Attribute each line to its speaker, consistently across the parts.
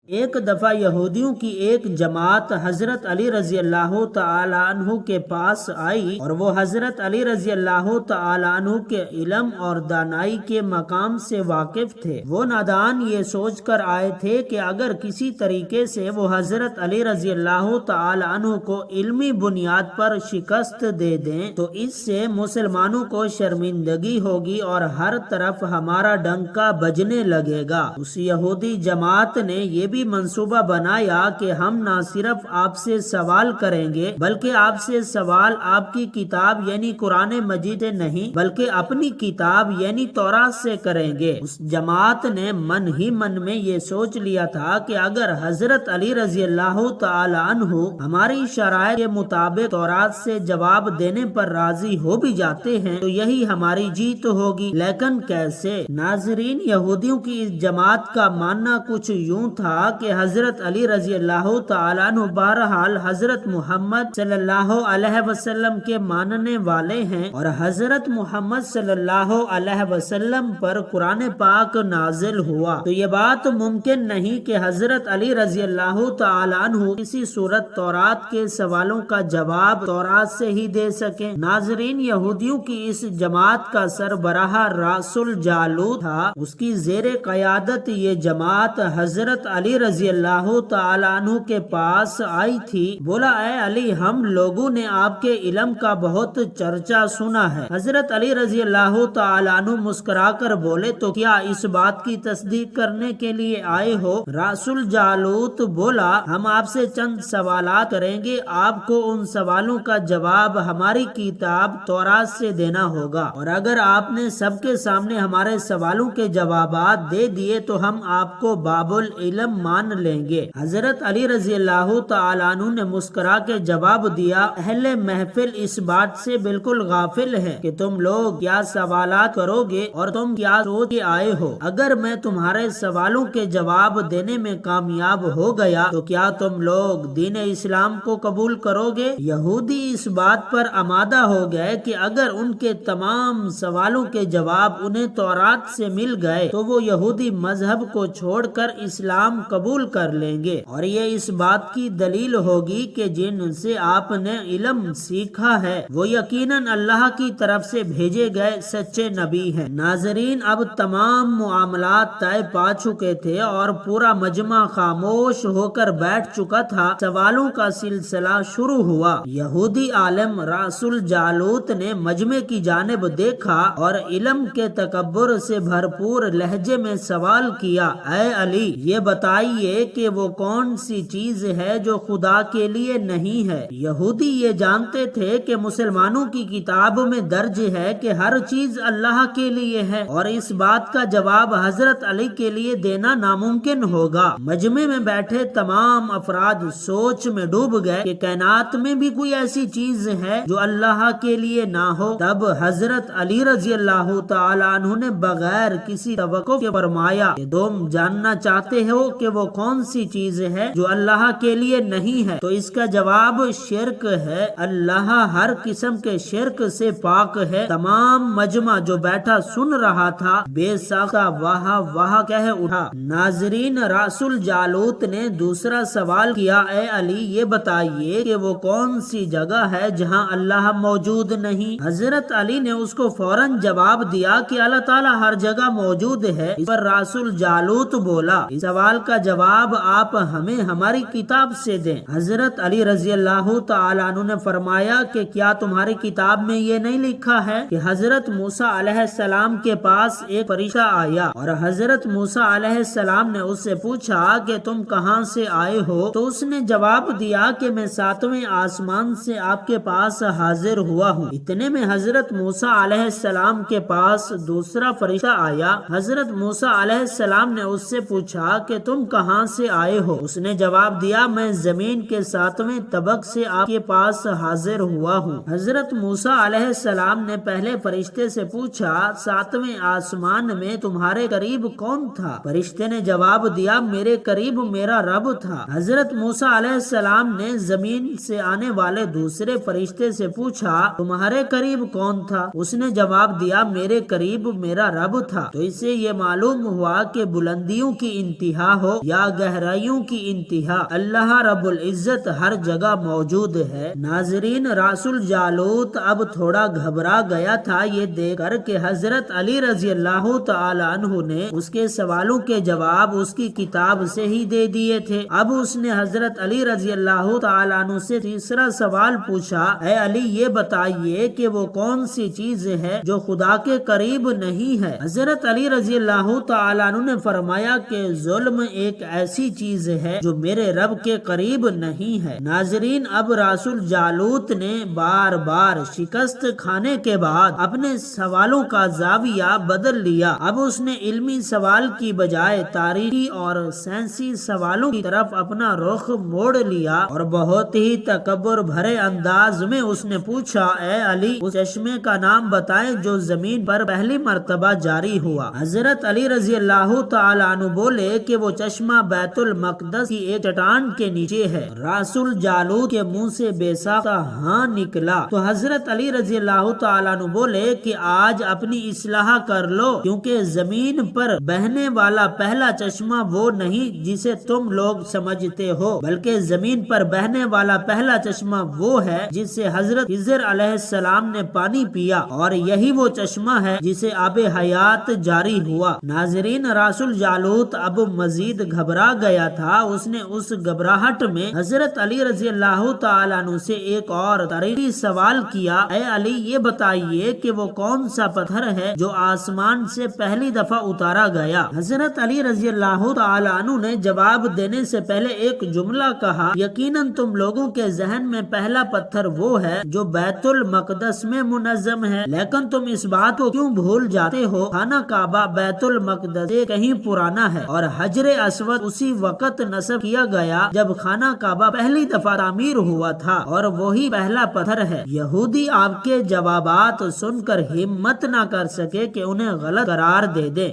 Speaker 1: ایک دفعہ یہودیوں کی ایک جماعت حضرت علی رضی اللہ تعالی عنہ کے پاس آئی اور وہ حضرت علی رضی اللہ تعالی عنہ کے علم اور دانائی کے مقام سے واقف تھے۔ وہ نادان یہ سوچ کر آئے تھے کہ اگر کسی طریقے سے وہ حضرت علی رضی اللہ تعالی عنہ کو علمی بنیاد پر شکست دے دیں تو اس سے مسلمانوں کو شرمندگی ہوگی اور ہر طرف ہمارا ڈنکا بجنے لگے گا۔ اس یہودی جماعت نے یہ بھی منصوبہ بنایا کہ ہم نہ صرف آپ سے سوال کریں گے بلکہ آپ سے سوال آپ کی کتاب یعنی قرآن مجید سے نہیں بلکہ اپنی کتاب یعنی تورات سے کریں گے۔ اس جماعت نے من ہی من میں یہ سوچ لیا تھا کہ اگر حضرت علی رضی اللہ تعالی عنہ ہماری شرائط کے مطابق تورات سے جواب دینے پر راضی ہو بھی جاتے ہیں تو یہی ہماری جیت ہوگی، لیکن کیسے؟ ناظرین، یہودیوں کی اس جماعت کا ماننا کچھ یوں تھا کہ حضرت علی رضی اللہ تعالیٰ عنہ بہرحال حضرت محمد صلی اللہ علیہ وسلم کے ماننے والے ہیں اور حضرت محمد صلی اللہ علیہ وسلم پر قرآن پاک نازل ہوا تو یہ بات ممکن نہیں کہ حضرت علی رضی اللہ تعالیٰ عنہ کسی صورت تورات کے سوالوں کا جواب تورات سے ہی دے سکیں۔ ناظرین، یہودیوں کی اس جماعت کا سربراہ راس الجالوت تھا۔ اس کی زیر قیادت یہ جماعت حضرت علی رضی اللہ تعالیٰ عنہ کے پاس آئی تھی۔ بولا، اے علی، ہم لوگوں نے آپ کے علم کا بہت چرچا سنا ہے۔ حضرت علی رضی اللہ تعالیٰ عنہ مسکرا کر بولے، تو کیا اس بات کی تصدیق کرنے کے لیے آئے ہو؟ راس الجالوت بولا، ہم آپ سے چند سوالات کریں گے، آپ کو ان سوالوں کا جواب ہماری کتاب تورات سے دینا ہوگا، اور اگر آپ نے سب کے سامنے ہمارے سوالوں کے جوابات دے دیے تو ہم آپ کو باب العلم مان لیں گے۔ حضرت علی رضی اللہ تعالیٰ عنہ نے مسکرا کے جواب دیا، اہل محفل اس بات سے بالکل غافل ہے کہ تم لوگ کیا سوالات کرو گے اور تم کیا سوچ کے آئے ہو۔ اگر میں تمہارے سوالوں کے جواب دینے میں کامیاب ہو گیا تو کیا تم لوگ دین اسلام کو قبول کرو گے؟ یہودی اس بات پر آمادہ ہو گئے کہ اگر ان کے تمام سوالوں کے جواب انہیں تورات سے مل گئے تو وہ یہودی مذہب کو چھوڑ کر اسلام قبول کر لیں گے، اور یہ اس بات کی دلیل ہوگی کہ جن سے آپ نے علم سیکھا ہے وہ یقیناً اللہ کی طرف سے بھیجے گئے سچے نبی ہیں۔ ناظرین، اب تمام معاملات طے پا چکے تھے اور پورا مجمع خاموش ہو کر بیٹھ چکا تھا۔ سوالوں کا سلسلہ شروع ہوا۔ یہودی عالم راس الجالوت نے مجمع کی جانب دیکھا اور علم کے تکبر سے بھرپور لہجے میں سوال کیا، اے علی، یہ بتائیے کہ وہ کون سی چیز ہے جو خدا کے لیے نہیں ہے؟ یہودی یہ جانتے تھے کہ مسلمانوں کی کتاب میں درج ہے کہ ہر چیز اللہ کے لیے ہے اور اس بات کا جواب حضرت علی کے لیے دینا ناممکن ہوگا۔ مجمع میں بیٹھے تمام افراد سوچ میں ڈوب گئے کہ کائنات میں بھی کوئی ایسی چیز ہے جو اللہ کے لیے نہ ہو۔ تب حضرت علی رضی اللہ تعالیٰ عنہ نے بغیر کسی توقع کے فرمایا کہ تم جاننا چاہتے ہو کہ وہ کون سی چیز ہے جو اللہ کے لیے نہیں ہے؟ تو اس کا جواب شرک ہے۔ اللہ ہر قسم کے شرک سے پاک ہے۔ تمام مجمع جو بیٹھا سن رہا تھا بے ساختہ واہ واہ کہہ اٹھا۔ ناظرین، راس الجالوت نے دوسرا سوال کیا، اے علی، یہ بتائیے کہ وہ کون سی جگہ ہے جہاں اللہ موجود نہیں؟ حضرت علی نے اس کو فوراً جواب دیا کہ اللہ تعالیٰ ہر جگہ موجود ہے۔ اس پر راس الجالوت بولا، اس سوال کا جواب آپ ہمیں ہماری کتاب سے دیں۔ حضرت علی رضی اللہ تعالیٰ عنہ نے فرمایا کہ کیا تمہاری کتاب میں یہ نہیں لکھا ہے کہ حضرت موسیٰ علیہ السلام کے پاس ایک فرشتہ آیا اور حضرت موسیٰ علیہ السلام نے اس سے پوچھا کہ تم کہاں سے آئے ہو؟ تو اس نے جواب دیا کہ میں 7ویں آسمان سے آپ کے پاس حاضر ہوا ہوں۔ اتنے میں حضرت موسیٰ علیہ السلام کے پاس دوسرا فرشتہ آیا۔ حضرت موسیٰ علیہ السلام نے اس سے پوچھا کہ تم کہاں سے آئے ہو؟ اس نے جواب دیا، میں زمین کے 7ویں طبق سے آپ کے پاس حاضر ہوا ہوں۔ حضرت موسیٰ علیہ السلام نے پہلے فرشتے سے پوچھا، 7ویں آسمان میں تمہارے قریب کون تھا؟ فرشتے نے جواب دیا، میرے قریب میرا رب تھا۔ حضرت موسیٰ علیہ السلام نے زمین سے آنے والے دوسرے فرشتے سے پوچھا، تمہارے قریب کون تھا؟ اس نے جواب دیا، میرے قریب میرا رب تھا۔ تو اس سے یہ معلوم ہوا کہ بلندیوں کی انتہا ہو یا گہرائیوں کی انتہا، اللہ رب العزت ہر جگہ موجود ہے۔ ناظرین، رسول جالوت اب تھوڑا گھبرا گیا تھا یہ دیکھ کر کہ حضرت علی رضی اللہ تعالی عنہ نے اس کے سوالوں کے جواب اس کی کتاب سے ہی دے دیے تھے۔ اب اس نے حضرت علی رضی اللہ تعالی عنہ سے تیسرا سوال پوچھا، اے علی یہ بتائیے کہ وہ کون سی چیز ہے جو خدا کے قریب نہیں ہے؟ حضرت علی رضی اللہ تعالی عنہ نے فرمایا کہ ظلم ایک ایسی چیز ہے جو میرے رب کے قریب نہیں ہے۔ ناظرین، اب رسول جالوت نے بار بار شکست کھانے کے بعد اپنے سوالوں کا زاویہ بدل لیا۔ اب اس نے علمی سوال کی بجائے تاریخی اور سائنسی سوالوں کی طرف اپنا رخ موڑ لیا اور بہت ہی تکبر بھرے انداز میں اس نے پوچھا، اے علی اس چشمے کا نام بتائیں جو زمین پر پہلی مرتبہ جاری ہوا۔ حضرت علی رضی اللہ تعالی عنہ بولے کہ وہ چشمہ بیت المقدس کی ایک چٹان کے نیچے ہے۔ رسول جالوت کے منہ سے بے ساختہ ہاں نکلا تو حضرت علی رضی اللہ تعالی عنہ بولے کہ آج اپنی اصلاح کر لو، کیونکہ زمین پر بہنے والا پہلا چشمہ وہ نہیں جسے تم لوگ سمجھتے ہو، بلکہ زمین پر بہنے والا پہلا چشمہ وہ ہے جس سے حضرت خضر علیہ السلام نے پانی پیا، اور یہی وہ چشمہ ہے جسے آب حیات جاری ہوا۔ ناظرین، رسول جالوت اب مزید گھبرا گیا تھا۔ اس نے اس گھبراہٹ میں حضرت علی رضی اللہ تعالی عنہ سے ایک اور تاریخی سوال کیا، اے علی یہ بتائیے کہ وہ کون سا پتھر ہے جو آسمان سے پہلی دفعہ اتارا گیا؟ حضرت علی رضی اللہ تعالی عنہ نے جواب دینے سے پہلے ایک جملہ کہا، یقیناً تم لوگوں کے ذہن میں پہلا پتھر وہ ہے جو بیت المقدس میں منظم ہے، لیکن تم اس بات کو کیوں بھول جاتے ہو؟ خانہ کعبہ بیت المقدس سے کہیں پرانا ہے، اور حجر اسود اسی وقت نصب کیا گیا جب خانہ کعبہ پہلی دفعہ تعمیر ہوا تھا، اور وہی پہلا پتھر ہے۔ یہودی آپ کے جوابات سن کر ہمت نہ کر سکے کہ انہیں غلط قرار دے دے،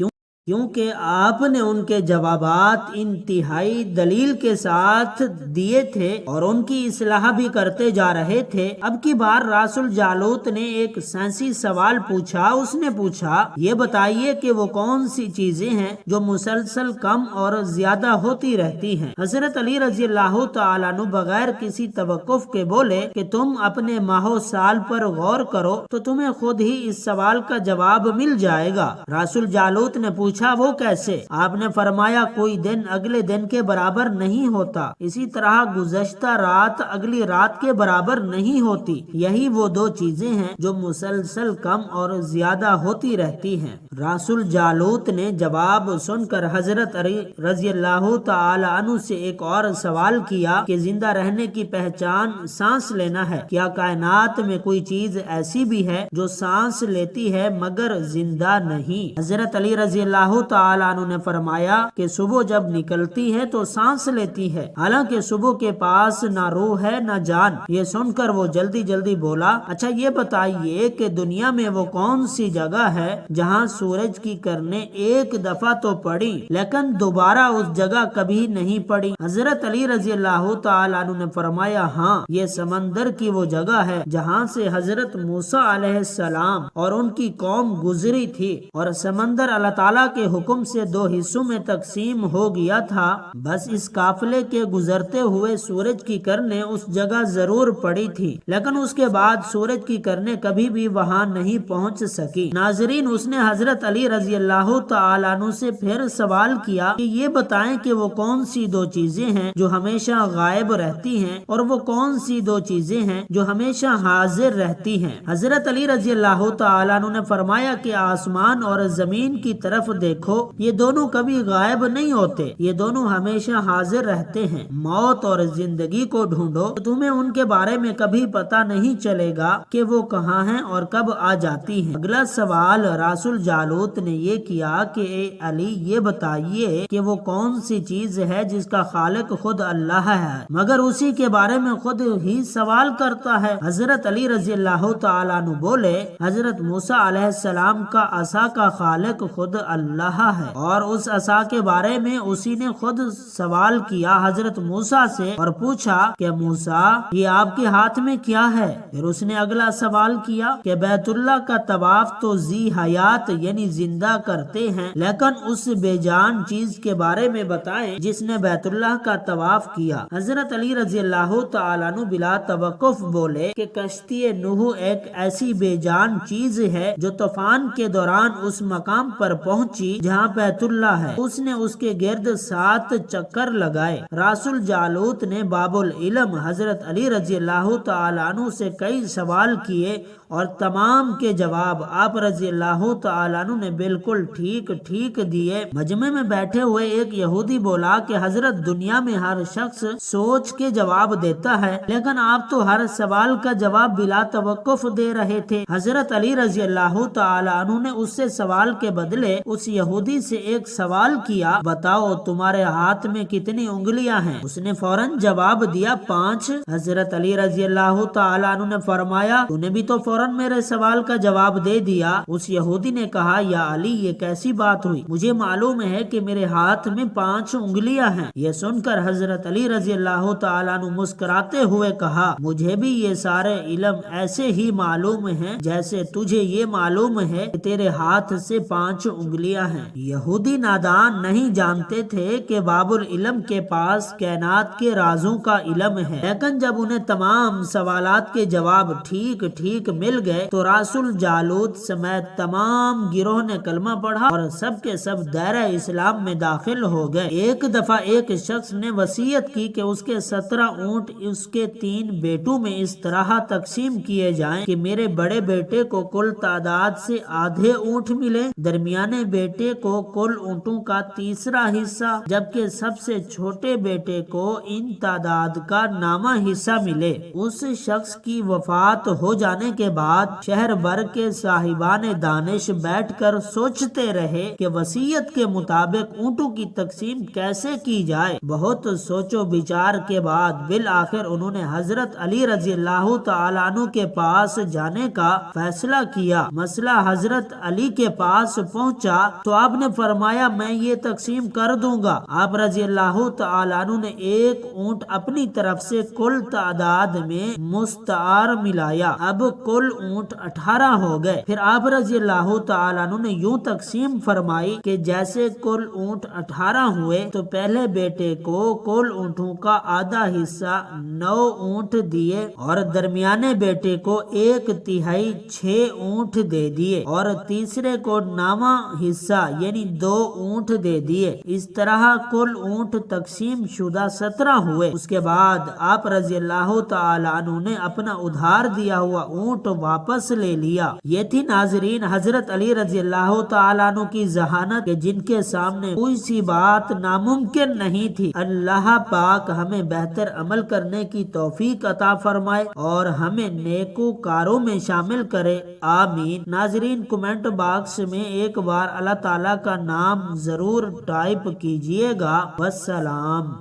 Speaker 1: کیونکہ آپ نے ان کے جوابات انتہائی دلیل کے ساتھ دیے تھے اور ان کی اصلاح بھی کرتے جا رہے تھے۔ اب کی بار رسول جالوت نے ایک سائنسی سوال پوچھا۔ اس نے پوچھا، یہ بتائیے کہ وہ کون سی چیزیں ہیں جو مسلسل کم اور زیادہ ہوتی رہتی ہیں؟ حضرت علی رضی اللہ تعالیٰ عنہ بغیر کسی توقف کے بولے کہ تم اپنے ماہ و سال پر غور کرو تو تمہیں خود ہی اس سوال کا جواب مل جائے گا۔ رسول جالوت نے پوچھا، وہ کیسے؟ آپ نے فرمایا، کوئی دن اگلے دن کے برابر نہیں ہوتا، اسی طرح گزشتہ رات اگلی رات کے برابر نہیں ہوتی۔ یہی وہ دو چیزیں ہیں جو مسلسل کم اور زیادہ ہوتی رہتی ہیں۔ رسول جالوت نے جواب سن کر حضرت علی رضی اللہ تعالی عنہ سے ایک اور سوال کیا کہ زندہ رہنے کی پہچان سانس لینا ہے، کیا کائنات میں کوئی چیز ایسی بھی ہے جو سانس لیتی ہے مگر زندہ نہیں؟ حضرت علی رضی اللہ تعالی عنہ نے فرمایا کہ صبح جب نکلتی ہے تو سانس لیتی ہے، حالانکہ صبح کے پاس نہ روح ہے نہ جان۔ یہ سن کر وہ جلدی جلدی بولا، اچھا یہ بتائیے کہ دنیا میں وہ کون سی جگہ ہے جہاں سورج کی کرنیں ایک دفعہ تو پڑی لیکن دوبارہ اس جگہ کبھی نہیں پڑی؟ حضرت علی رضی اللہ تعالی عنہ نے فرمایا، ہاں یہ سمندر کی وہ جگہ ہے جہاں سے حضرت موسیٰ علیہ السلام اور ان کی قوم گزری تھی، اور سمندر اللہ تعالیٰ کے حکم سے دو حصوں میں تقسیم ہو گیا تھا۔ بس اس قافلے کے گزرتے ہوئے سورج کی کرنیں اس جگہ ضرور پڑی تھی، لیکن اس کے بعد سورج کی کرنیں کبھی بھی وہاں نہیں پہنچ سکی۔ ناظرین، اس نے حضرت علی رضی اللہ تعالیٰ عنہ سے پھر سوال کیا کہ یہ بتائیں کہ وہ کون سی دو چیزیں ہیں جو ہمیشہ غائب رہتی ہیں، اور وہ کون سی دو چیزیں ہیں جو ہمیشہ حاضر رہتی ہیں؟ حضرت علی رضی اللہ تعالیٰ عنہ نے فرمایا کہ آسمان اور زمین کی طرف دیکھو، یہ دونوں کبھی غائب نہیں ہوتے، یہ دونوں ہمیشہ حاضر رہتے ہیں۔ موت اور زندگی کو ڈھونڈو تو تمہیں ان کے بارے میں کبھی پتہ نہیں چلے گا کہ وہ کہاں ہیں اور کب آ جاتی ہیں۔ اگلا سوال رسول جالوت نے یہ کیا کہ اے علی یہ بتائیے کہ وہ کون سی چیز ہے جس کا خالق خود اللہ ہے مگر اسی کے بارے میں خود ہی سوال کرتا ہے؟ حضرت علی رضی اللہ تعالیٰ عنہ بولے، حضرت موسیٰ علیہ السلام کا عصا کا خالق خود اللہ اللہ ہے، اور اس عصا کے بارے میں اسی نے خود سوال کیا حضرت موسیٰ سے اور پوچھا کہ موسیٰ یہ آپ کے ہاتھ میں کیا ہے؟ پھر اس نے اگلا سوال کیا کہ بیت اللہ کا طواف تو ذی حیات یعنی زندہ کرتے ہیں، لیکن اس بے جان چیز کے بارے میں بتائیں جس نے بیت اللہ کا طواف کیا۔ حضرت علی رضی اللہ تعالیٰ عنہ بلا توقف بولے کہ کشتی نوح ایک ایسی بے جان چیز ہے جو طوفان کے دوران اس مقام پر پہنچی جہاں بیت اللہ ہے، اس نے اس کے گرد 7 چکر لگائے۔ رسول جالوت نے باب العلم حضرت علی رضی اللہ تعالیٰ عنہ سے کئی سوال کیے اور تمام کے جواب آپ رضی اللہ تعالیٰ عنہ نے بالکل ٹھیک دیے۔ مجمع میں بیٹھے ہوئے ایک یہودی بولا کہ حضرت دنیا میں ہر شخص سوچ کے جواب دیتا ہے، لیکن آپ تو ہر سوال کا جواب بلا توقف دے رہے تھے۔ حضرت علی رضی اللہ تعالیٰ عنہ نے اس سے سوال کے بدلے اس یہودی سے ایک سوال کیا، بتاؤ تمہارے ہاتھ میں کتنی انگلیاں ہیں؟ اس نے فوراً جواب دیا 5۔ حضرت علی رضی اللہ تعالیٰ عنہ نے فرمایا تو نے بھی تو فوراً میرے سوال کا جواب دے دیا۔ اس یہودی نے کہا یا علی یہ کیسی بات ہوئی، مجھے معلوم ہے کہ میرے ہاتھ میں 5 انگلیاں ہیں۔ یہ سن کر حضرت علی رضی اللہ تعالیٰ عنہ مسکراتے ہوئے کہا مجھے بھی یہ سارے علم ایسے ہی معلوم ہیں جیسے تجھے یہ معلوم ہے کہ تیرے ہاتھ سے 5 انگلیاں ہیں۔ یہودی نادان نہیں جانتے تھے کہ باب العلم کے پاس کائنات کے رازوں کا علم ہے، لیکن جب انہیں تمام سوالات کے جواب ٹھیک مل گئے تو رسول جالوت سمیت تمام گروہ نے کلمہ پڑھا اور سب کے سب دائرہ اسلام میں داخل ہو گئے۔ ایک دفعہ ایک شخص نے وصیت کی کہ اس کے 17 اونٹ اس کے 3 بیٹوں میں اس طرح تقسیم کیے جائیں کہ میرے بڑے بیٹے کو کل تعداد سے آدھے اونٹ ملے، درمیانے بیٹے کو کل اونٹوں کا تیسرا حصہ، جبکہ سب سے چھوٹے بیٹے کو ان تعداد کا نامہ حصہ ملے۔ اس شخص کی وفات ہو جانے کے بعد شہر بھر کے صاحبان دانش بیٹھ کر سوچتے رہے کہ وصیت کے مطابق اونٹوں کی تقسیم کیسے کی جائے۔ بہت سوچ و بچار کے بعد بالآخر انہوں نے حضرت علی رضی اللہ تعالیٰ عنہ کے پاس جانے کا فیصلہ کیا۔ مسئلہ حضرت علی کے پاس پہنچا تو آپ نے فرمایا میں یہ تقسیم کر دوں گا۔ آپ رضی اللہ تعالیٰ عنہ نے ایک اونٹ اپنی طرف سے کل تعداد میں مستعار ملایا، اب کل اونٹ 18 ہو گئے۔ پھر آپ رضی اللہ تعالیٰ عنہ نے یوں تقسیم فرمائی کہ جیسے کل اونٹ 18 ہوئے تو پہلے بیٹے کو کل اونٹوں کا آدھا حصہ 9 اونٹ دیے اور درمیانے بیٹے کو 1/3 6 اونٹ دے دیے اور تیسرے کو نامہ حصہ یعنی 2 اونٹ دے دیے۔ اس طرح کل اونٹ تقسیم شدہ 17 ہوئے۔ اس کے بعد آپ رضی اللہ تعالیٰ عنہ نے اپنا ادھار دیا ہوا اونٹ واپس لے لیا۔ یہ تھی ناظرین حضرت علی رضی اللہ تعالیٰ عنہ کی ذہانت کہ جن کے سامنے کوئی سی بات ناممکن نہیں تھی۔ اللہ پاک ہمیں بہتر عمل کرنے کی توفیق عطا فرمائے اور ہمیں نیکوکاروں میں شامل کرے، آمین۔ ناظرین کمنٹ باکس میں ایک بار اللہ تعالیٰ کا نام ضرور ٹائپ کیجئے گا۔ والسلام۔